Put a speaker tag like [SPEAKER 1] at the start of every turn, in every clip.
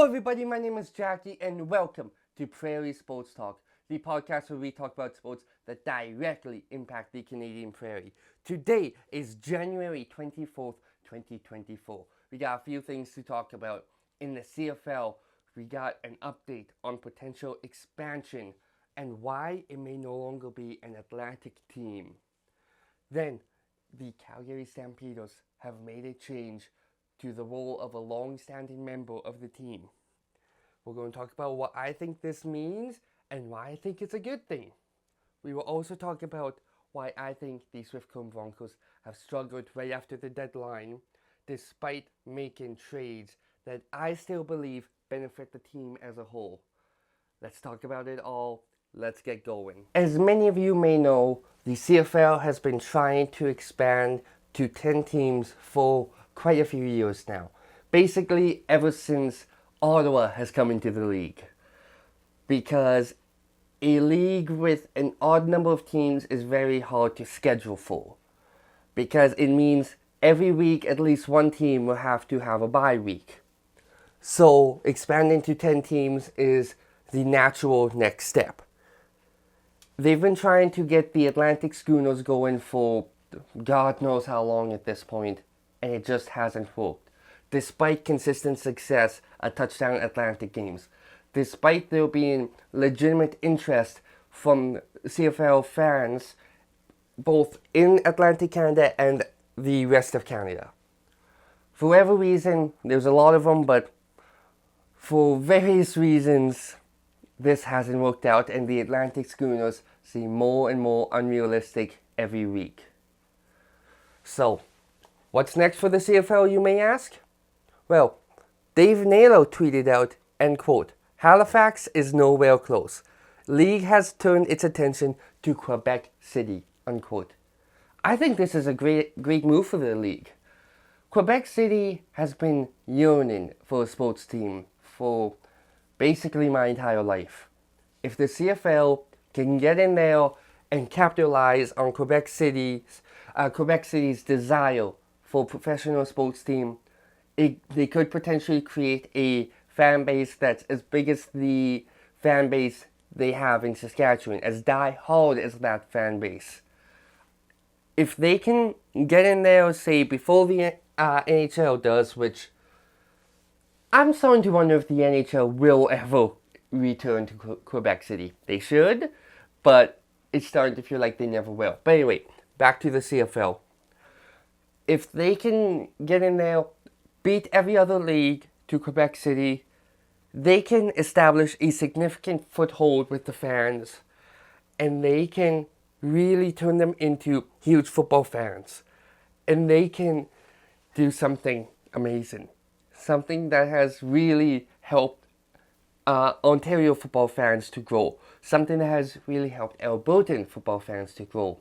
[SPEAKER 1] everybody, my name is Jackie and welcome to Prairie Sports Talk, the podcast where we talk about sports that directly impact the Canadian Prairie. Today is January 24th, 2024. We got a few things to talk about. In the CFL, we got an update on potential expansion and why it may no longer be an Atlantic team. Then, the Calgary Stampeders have made a change to the role of a long-standing member of the team. We're going to talk about what I think this means and why I think it's a good thing. We will also talk about why I think the Swift Current Broncos have struggled right after the deadline, despite making trades that I still believe benefit the team as a whole. Let's talk about it all. Let's get going. As many of you may know, the CFL has been trying to expand to 10 teams for quite a few years now. Basically, ever since Ottawa has come into the league. Because a league with an odd number of teams is very hard to schedule for. Because it means every week at least one team will have to have a bye week. So expanding to 10 teams is the natural next step. They've been trying to get the Atlantic Schooners going for God knows how long at this point, and it just hasn't worked. Despite consistent success at Touchdown Atlantic games, despite there being legitimate interest from CFL fans both in Atlantic Canada and the rest of Canada. For whatever reason, there's a lot of them, but for various reasons, this hasn't worked out, and the Atlantic Schooners seem more and more unrealistic every week. So, what's next for the CFL, you may ask? Well, Dave Naylor tweeted out, and quote, "Halifax is nowhere close. League has turned its attention to Quebec City," unquote. I think this is a great move for the league. Quebec City has been yearning for a sports team for basically my entire life. If the CFL can get in there and capitalize on Quebec City's desire for a professional sports team, they could potentially create a fan base that's as big as the fan base they have in Saskatchewan, as die-hard as that fan base. If they can get in there, say, before the NHL does, which I'm starting to wonder if the NHL will ever return to Quebec City. They should, but it's starting to feel like they never will. But anyway, back to the CFL. If they can get in there, beat every other league to Quebec City, they can establish a significant foothold with the fans, and they can really turn them into huge football fans. And they can do something amazing. Something that has really helped Ontario football fans to grow. Something that has really helped Albertan football fans to grow.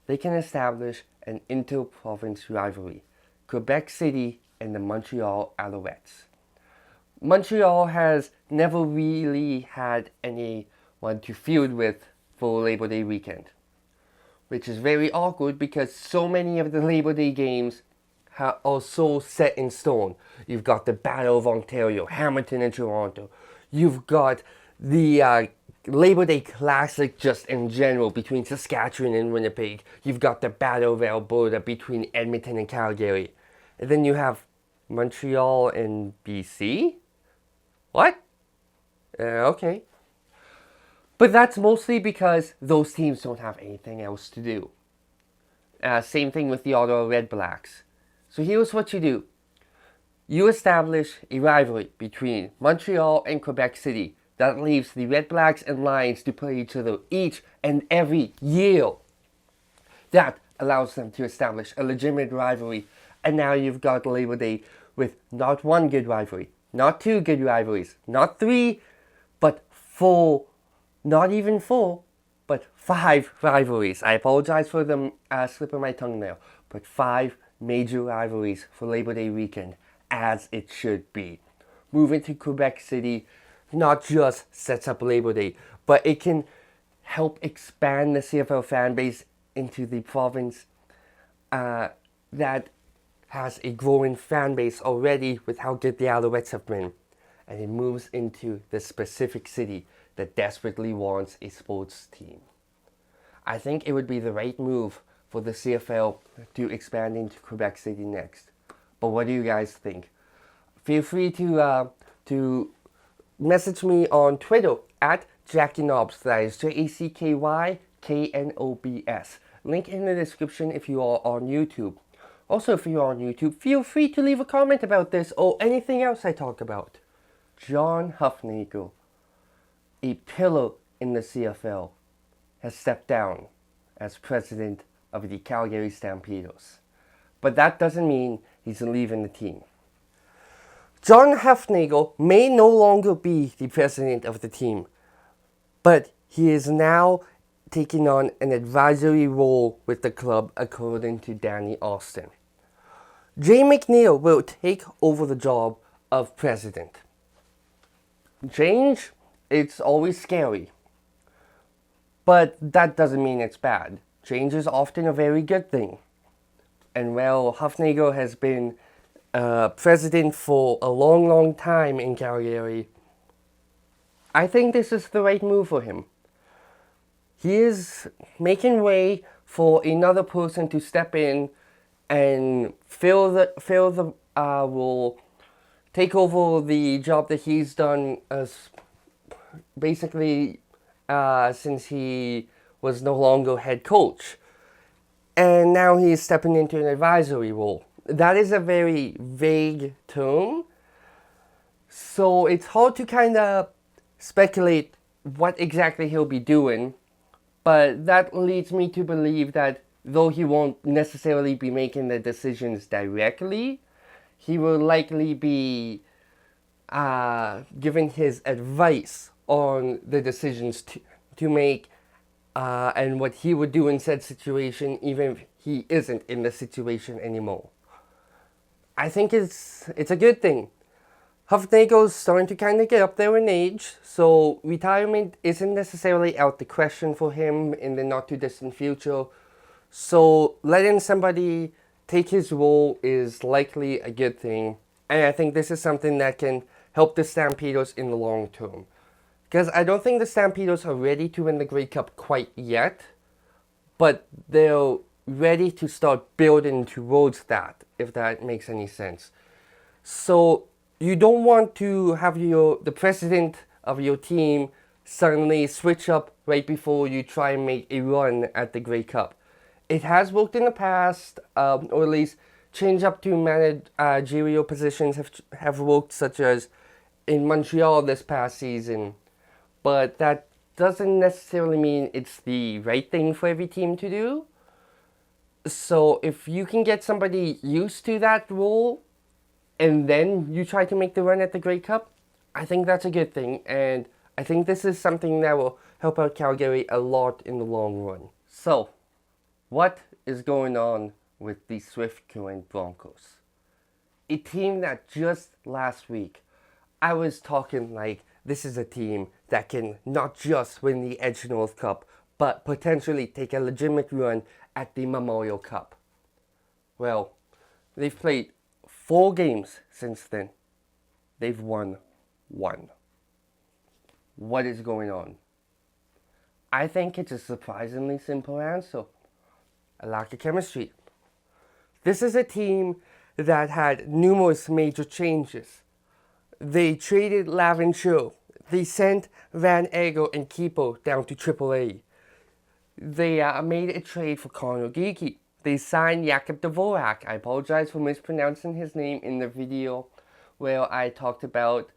[SPEAKER 1] They can establish an inter-province rivalry. Quebec City and the Montreal Alouettes. Montreal has never really had anyone to feud with for Labor Day weekend. Which is very awkward because so many of the Labor Day games are so set in stone. You've got the Battle of Ontario, Hamilton and Toronto. You've got the Labor Day Classic just in general between Saskatchewan and Winnipeg. You've got the Battle of Alberta between Edmonton and Calgary. And then you have Montreal and BC? What? Okay. But that's mostly because those teams don't have anything else to do. Same thing with the Ottawa Red Blacks. So here's what you do. You establish a rivalry between Montreal and Quebec City that leaves the Red Blacks and Lions to play each other each and every year. That allows them to establish a legitimate rivalry. And now you've got Labor Day with not one good rivalry, not two good rivalries, not three, but four, not even four, but 5 rivalries. I apologize for them slipping my tongue there, but 5 major rivalries for Labor Day weekend, as it should be. Moving to Quebec City not just sets up Labor Day, but it can help expand the CFL fan base into the province that has a growing fan base already with how good the Alouettes have been. and he moves into the specific city that desperately wants a sports team. I think it would be the right move for the CFL to expand into Quebec City next. But what do you guys think? Feel free to message me on Twitter at JackyKnobs. That is JACKYKNOBS. Link in the description if you are on YouTube. Also, if you are on YouTube, feel free to leave a comment about this or anything else I talk about. John Hufnagel, a pillar in the CFL, has stepped down as president of the Calgary Stampeders. But that doesn't mean he's leaving the team. John Hufnagel may no longer be the president of the team, but he is now taking on an advisory role with the club, according to Danny Austin. Jay McNeil will take over the job of president. Change, it's always scary, but that doesn't mean it's bad. Change is often a very good thing. And while Hufnagel has been president for a long, long time in Calgary, I think this is the right move for him. He is making way for another person to step in and fill the role, take over the job that he's done as basically since he was no longer head coach. And now he's stepping into an advisory role. That is a very vague term, so it's hard to kind of speculate what exactly he'll be doing, but that leads me to believe that though he won't necessarily be making the decisions directly, he will likely be giving his advice on the decisions to make and what he would do in said situation, even if he isn't in the situation anymore. I think it's a good thing. Hufnagel's starting to kind of get up there in age, so retirement isn't necessarily out the question for him in the not too distant future. So letting somebody take his role is likely a good thing, and I think this is something that can help the Stampeders in the long term. Because I don't think the Stampeders are ready to win the Grey Cup quite yet, but they're ready to start building towards that, if that makes any sense. So you don't want to have the president of your team suddenly switch up right before you try and make a run at the Grey Cup. It has worked in the past, or at least change up to managerial positions have worked, such as in Montreal this past season. But that doesn't necessarily mean it's the right thing for every team to do. So if you can get somebody used to that role and then you try to make the run at the Grey Cup, I think that's a good thing. And I think this is something that will help out Calgary a lot in the long run. So, what is going on with the Swift Current Broncos? A team that just last week, I was talking like this is a team that can not just win the Edge North Cup, but potentially take a legitimate run at the Memorial Cup. Well, they've played 4 games since then. They've won 1. What is going on? I think it's a surprisingly simple answer. A lack of chemistry. This is a team that had numerous major changes. They traded Laventure. They sent Van Egel and Keeper down to AAA. They made a trade for Connor Geeky. They signed Jakub Dvorak. I apologize for mispronouncing his name in the video where I talked about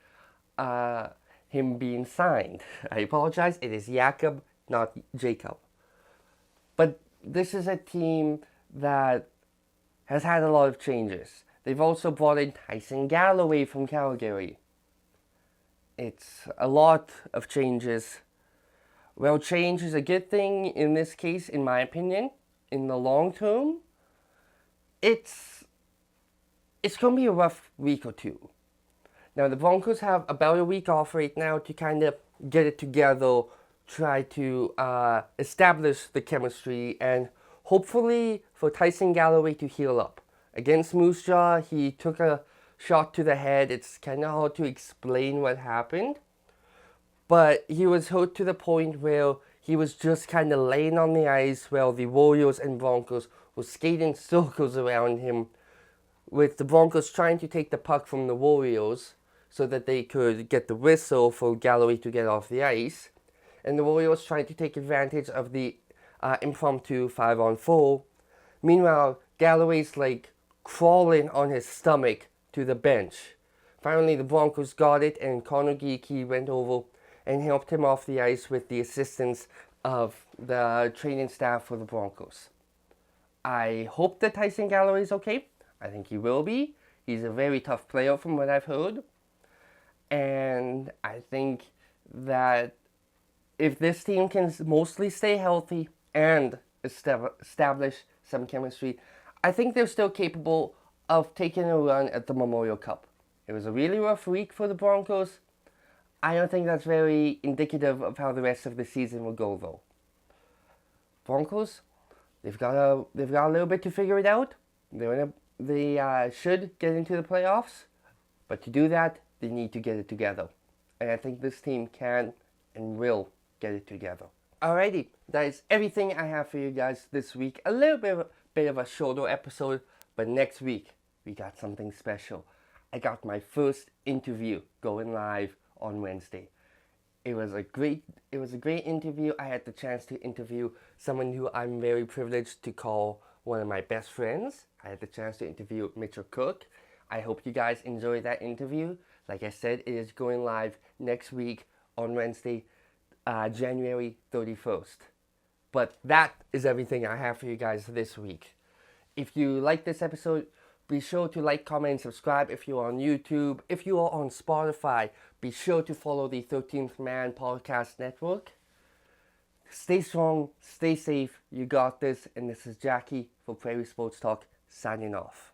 [SPEAKER 1] him being signed. I apologize. It is Jakub, not Jacob. But this is a team that has had a lot of changes. They've also brought in Tyson Galloway from Calgary. It's a lot of changes. Well, change is a good thing in this case, in my opinion. In the long term, it's going to be a rough week or two. Now, the Broncos have about a week off right now to kind of get it together, try to establish the chemistry, and hopefully for Tyson Galloway to heal up. Against Moose Jaw, he took a shot to the head. It's kind of hard to explain what happened. But he was hurt to the point where he was just kind of laying on the ice while the Warriors and Broncos were skating circles around him, with the Broncos trying to take the puck from the Warriors so that they could get the whistle for Galloway to get off the ice. And the Warriors trying to take advantage of the impromptu 5-on-4. Meanwhile, Galloway's like crawling on his stomach to the bench. Finally, the Broncos got it, and Connor Geeky went over and helped him off the ice with the assistance of the training staff for the Broncos. I hope that Tyson Galloway is okay. I think he will be. He's a very tough player from what I've heard. And I think that if this team can mostly stay healthy and establish some chemistry, I think they're still capable of taking a run at the Memorial Cup. It was a really rough week for the Broncos. I don't think that's very indicative of how the rest of the season will go, though. Broncos, they've got a little bit to figure it out. They should get into the playoffs, but to do that, they need to get it together. And I think this team can and will get it together. Alrighty, that is everything I have for you guys this week. A little bit of a shorter episode, but next week we got something special. I got my first interview going live on Wednesday. It was a great interview. I had the chance to interview someone who I'm very privileged to call one of my best friends. I had the chance to interview Mitchell Cook. I hope you guys enjoyed that interview. Like I said, it is going live next week on Wednesday, January 31st. But that is everything I have for you guys this week. If you like this episode, be sure to like, comment, and subscribe if you're on YouTube. If you are on Spotify, be sure to follow the 13th Man Podcast Network. Stay strong, stay safe, you got this, and this is Jackie for Prairie Sports Talk, signing off.